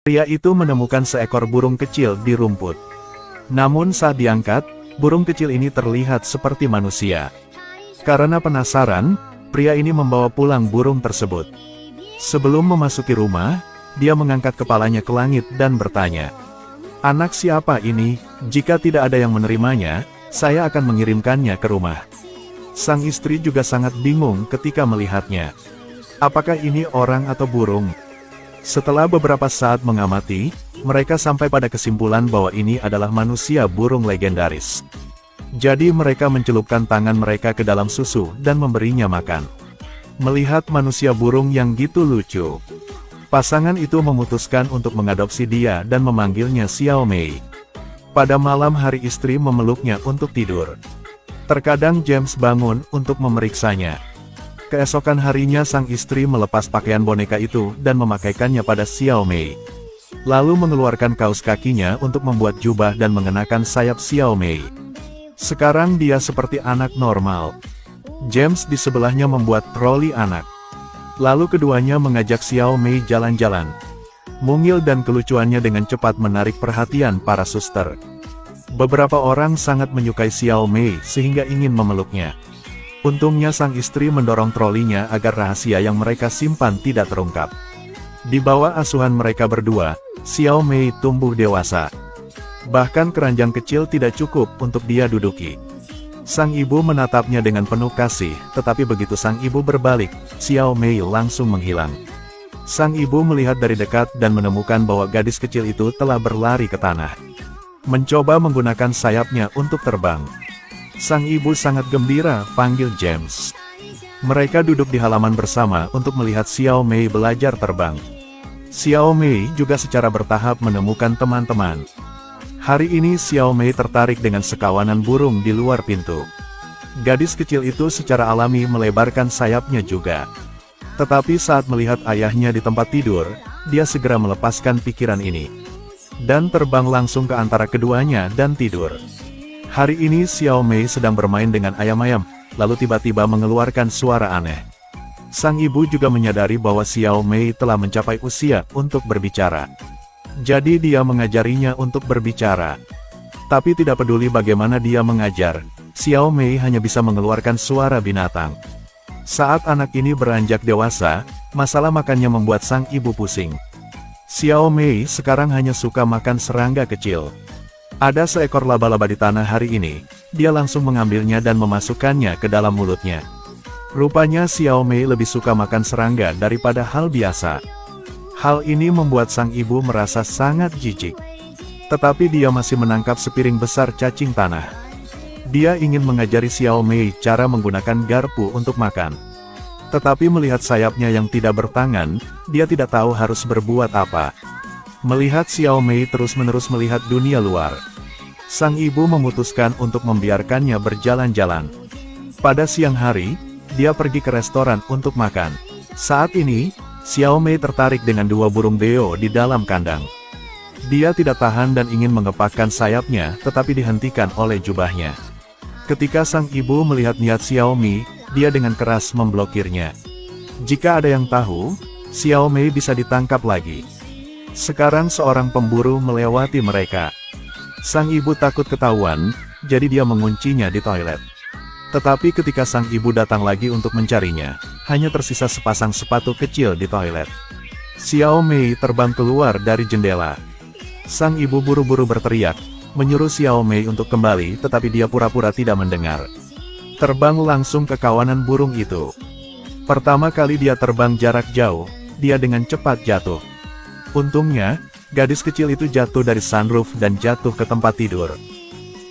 Pria itu menemukan seekor burung kecil di rumput. Namun saat diangkat, burung kecil ini terlihat seperti manusia. Karena penasaran, pria ini membawa pulang burung tersebut. Sebelum memasuki rumah, dia mengangkat kepalanya ke langit dan bertanya, "Anak siapa ini? Jika tidak ada yang menerimanya, saya akan mengirimkannya ke rumah." Sang istri juga sangat bingung ketika melihatnya. Apakah ini orang atau burung? Setelah beberapa saat mengamati, mereka sampai pada kesimpulan bahwa ini adalah manusia burung legendaris. Jadi mereka mencelupkan tangan mereka ke dalam susu dan memberinya makan. Melihat manusia burung yang gitu lucu, pasangan itu memutuskan untuk mengadopsi dia dan memanggilnya Xiao Mei. Pada malam hari istri memeluknya untuk tidur. Terkadang James bangun untuk memeriksanya. Keesokan harinya sang istri melepas pakaian boneka itu dan memakaikannya pada Xiao Mei. Lalu mengeluarkan kaos kakinya untuk membuat jubah dan mengenakan sayap Xiao Mei. Sekarang dia seperti anak normal. James di sebelahnya membuat troli anak. Lalu keduanya mengajak Xiao Mei jalan-jalan. Mungil dan kelucuannya dengan cepat menarik perhatian para suster. Beberapa orang sangat menyukai Xiao Mei sehingga ingin memeluknya. Untungnya sang istri mendorong trolinya agar rahasia yang mereka simpan tidak terungkap. Di bawah asuhan mereka berdua, Xiao Mei tumbuh dewasa. Bahkan keranjang kecil tidak cukup untuk dia duduki. Sang ibu menatapnya dengan penuh kasih, tetapi begitu sang ibu berbalik, Xiao Mei langsung menghilang. Sang ibu melihat dari dekat dan menemukan bahwa gadis kecil itu telah berlari ke tanah. Mencoba menggunakan sayapnya untuk terbang. Sang ibu sangat gembira, panggil James. Mereka duduk di halaman bersama untuk melihat Xiao Mei belajar terbang. Xiao Mei juga secara bertahap menemukan teman-teman. Hari ini Xiao Mei tertarik dengan sekawanan burung di luar pintu. Gadis kecil itu secara alami melebarkan sayapnya juga. Tetapi saat melihat ayahnya di tempat tidur, dia segera melepaskan pikiran ini. Dan terbang langsung ke antara keduanya dan tidur. Hari ini Xiao Mei sedang bermain dengan ayam-ayam, lalu tiba-tiba mengeluarkan suara aneh. Sang ibu juga menyadari bahwa Xiao Mei telah mencapai usia untuk berbicara. Jadi dia mengajarinya untuk berbicara. Tapi tidak peduli bagaimana dia mengajar, Xiao Mei hanya bisa mengeluarkan suara binatang. Saat anak ini beranjak dewasa, masalah makannya membuat sang ibu pusing. Xiao Mei sekarang hanya suka makan serangga kecil. Ada seekor laba-laba di tanah hari ini, dia langsung mengambilnya dan memasukkannya ke dalam mulutnya. Rupanya Xiao Mei lebih suka makan serangga daripada hal biasa. Hal ini membuat sang ibu merasa sangat jijik. Tetapi dia masih menangkap sepiring besar cacing tanah. Dia ingin mengajari Xiao Mei cara menggunakan garpu untuk makan. Tetapi melihat sayapnya yang tidak bertangan, dia tidak tahu harus berbuat apa. Melihat Xiao Mei terus-menerus melihat dunia luar, sang ibu memutuskan untuk membiarkannya berjalan-jalan. Pada siang hari, dia pergi ke restoran untuk makan. Saat ini, Xiao Mei tertarik dengan dua burung beo di dalam kandang. Dia tidak tahan dan ingin mengepakkan sayapnya, tetapi dihentikan oleh jubahnya. Ketika sang ibu melihat niat Xiao Mei, dia dengan keras memblokirnya. Jika ada yang tahu, Xiao Mei bisa ditangkap lagi. Sekarang seorang pemburu melewati mereka. Sang ibu takut ketahuan, jadi dia menguncinya di toilet. Tetapi ketika sang ibu datang lagi untuk mencarinya, hanya tersisa sepasang sepatu kecil di toilet. Xiao Mei terbang keluar dari jendela. Sang ibu buru-buru berteriak, menyuruh Xiao Mei untuk kembali, tetapi dia pura-pura tidak mendengar. Terbang langsung ke kawanan burung itu. Pertama kali dia terbang jarak jauh, dia dengan cepat jatuh. Untungnya, gadis kecil itu jatuh dari sunroof dan jatuh ke tempat tidur.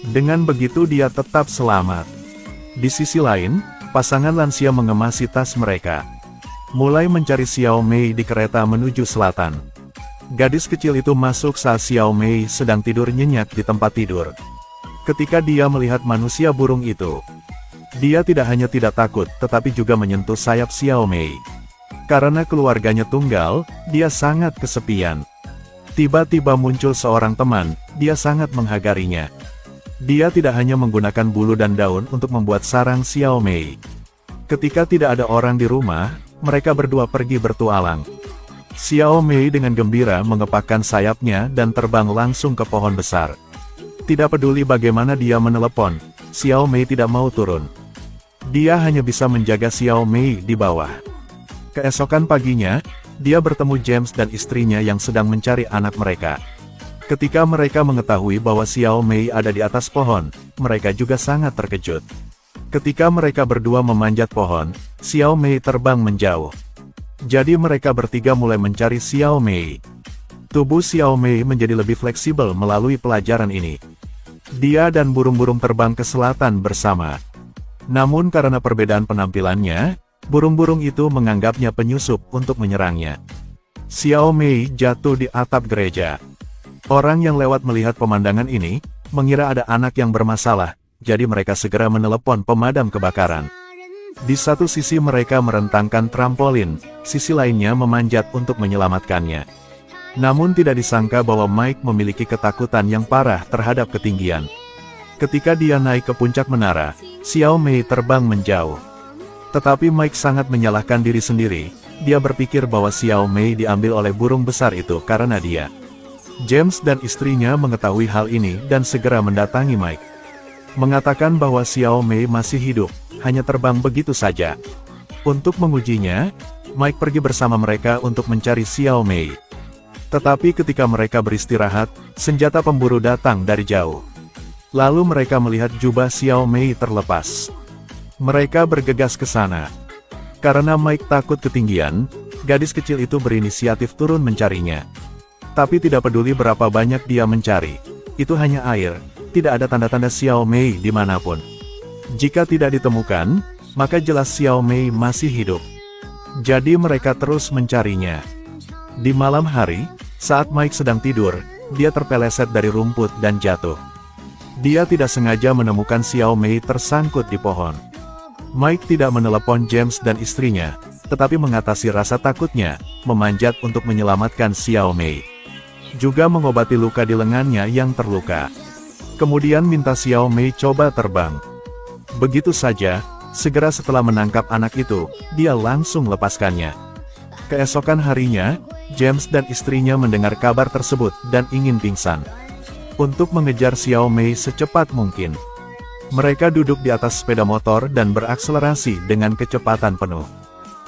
Dengan begitu dia tetap selamat. Di sisi lain, pasangan lansia mengemasi tas mereka. Mulai mencari Xiao Mei di kereta menuju selatan. Gadis kecil itu masuk saat Xiao Mei sedang tidur nyenyak di tempat tidur. Ketika dia melihat manusia burung itu, dia tidak hanya tidak takut, tetapi juga menyentuh sayap Xiao Mei. Karena keluarganya tunggal, dia sangat kesepian. Tiba-tiba muncul seorang teman, dia sangat menghagarinya. Dia tidak hanya menggunakan bulu dan daun untuk membuat sarang Xiao Mei. Ketika tidak ada orang di rumah, mereka berdua pergi bertualang. Xiao Mei dengan gembira mengepakkan sayapnya dan terbang langsung ke pohon besar. Tidak peduli bagaimana dia menelepon, Xiao Mei tidak mau turun. Dia hanya bisa menjaga Xiao Mei di bawah. Keesokan paginya, dia bertemu James dan istrinya yang sedang mencari anak mereka. Ketika mereka mengetahui bahwa Xiao Mei ada di atas pohon, mereka juga sangat terkejut. Ketika mereka berdua memanjat pohon, Xiao Mei terbang menjauh. Jadi mereka bertiga mulai mencari Xiao Mei. Tubuh Xiao Mei menjadi lebih fleksibel melalui pelajaran ini. Dia dan burung-burung terbang ke selatan bersama. Namun karena perbedaan penampilannya, burung-burung itu menganggapnya penyusup untuk menyerangnya. Xiao Mei jatuh di atap gereja. Orang yang lewat melihat pemandangan ini, mengira ada anak yang bermasalah, jadi mereka segera menelepon pemadam kebakaran. Di satu sisi mereka merentangkan trampolin, sisi lainnya memanjat untuk menyelamatkannya. Namun tidak disangka bahwa Mike memiliki ketakutan yang parah terhadap ketinggian. Ketika dia naik ke puncak menara, Xiao Mei terbang menjauh. Tetapi Mike sangat menyalahkan diri sendiri, dia berpikir bahwa Xiao Mei diambil oleh burung besar itu karena dia. James dan istrinya mengetahui hal ini dan segera mendatangi Mike. Mengatakan bahwa Xiao Mei masih hidup, hanya terbang begitu saja. Untuk mengujinya, Mike pergi bersama mereka untuk mencari Xiao Mei. Tetapi ketika mereka beristirahat, senjata pemburu datang dari jauh. Lalu mereka melihat jubah Xiao Mei terlepas. Mereka bergegas ke sana. Karena Mike takut ketinggian, gadis kecil itu berinisiatif turun mencarinya. Tapi tidak peduli berapa banyak dia mencari. Itu hanya air, tidak ada tanda-tanda Xiao Mei dimanapun. Jika tidak ditemukan, maka jelas Xiao Mei masih hidup. Jadi mereka terus mencarinya. Di malam hari, saat Mike sedang tidur, dia terpeleset dari rumput dan jatuh. Dia tidak sengaja menemukan Xiao Mei tersangkut di pohon. Mike tidak menelepon James dan istrinya, tetapi mengatasi rasa takutnya, memanjat untuk menyelamatkan Xiao Mei. Juga mengobati luka di lengannya yang terluka. Kemudian minta Xiao Mei coba terbang. Begitu saja, segera setelah menangkap anak itu, dia langsung lepaskannya. Keesokan harinya, James dan istrinya mendengar kabar tersebut dan ingin pingsan. Untuk mengejar Xiao Mei secepat mungkin, mereka duduk di atas sepeda motor dan berakselerasi dengan kecepatan penuh.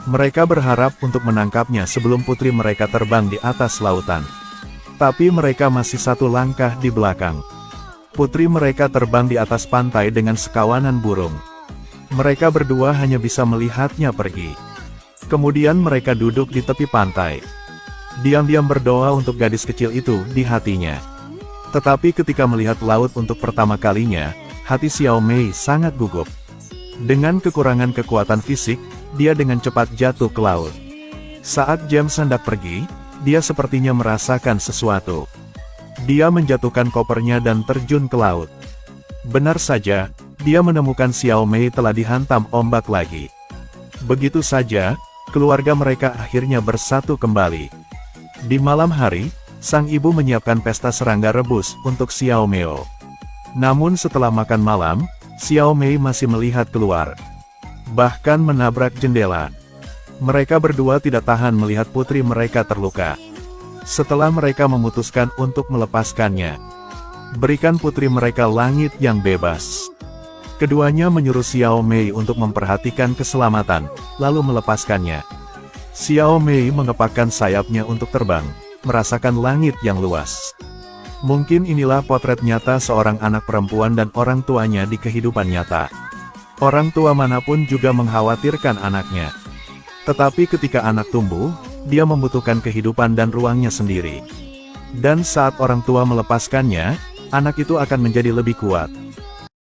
Mereka berharap untuk menangkapnya sebelum putri mereka terbang di atas lautan. Tapi mereka masih satu langkah di belakang. Putri mereka terbang di atas pantai dengan sekawanan burung. Mereka berdua hanya bisa melihatnya pergi. Kemudian mereka duduk di tepi pantai. Diam-diam berdoa untuk gadis kecil itu di hatinya. Tetapi ketika melihat laut untuk pertama kalinya, hati Xiao Mei sangat gugup. Dengan kekurangan kekuatan fisik, dia dengan cepat jatuh ke laut. Saat James hendak pergi, dia sepertinya merasakan sesuatu. Dia menjatuhkan kopernya dan terjun ke laut. Benar saja, dia menemukan Xiao Mei telah dihantam ombak lagi. Begitu saja, keluarga mereka akhirnya bersatu kembali. Di malam hari, sang ibu menyiapkan pesta serangga rebus untuk Xiao Mei. Namun setelah makan malam, Xiao Mei masih melihat keluar. Bahkan menabrak jendela. Mereka berdua tidak tahan melihat putri mereka terluka. Setelah mereka memutuskan untuk melepaskannya, berikan putri mereka langit yang bebas. Keduanya menyuruh Xiao Mei untuk memperhatikan keselamatan, lalu melepaskannya. Xiao Mei mengepakkan sayapnya untuk terbang, merasakan langit yang luas. Mungkin inilah potret nyata seorang anak perempuan dan orang tuanya di kehidupan nyata. Orang tua manapun juga mengkhawatirkan anaknya. Tetapi ketika anak tumbuh, dia membutuhkan kehidupan dan ruangnya sendiri. Dan saat orang tua melepaskannya, anak itu akan menjadi lebih kuat.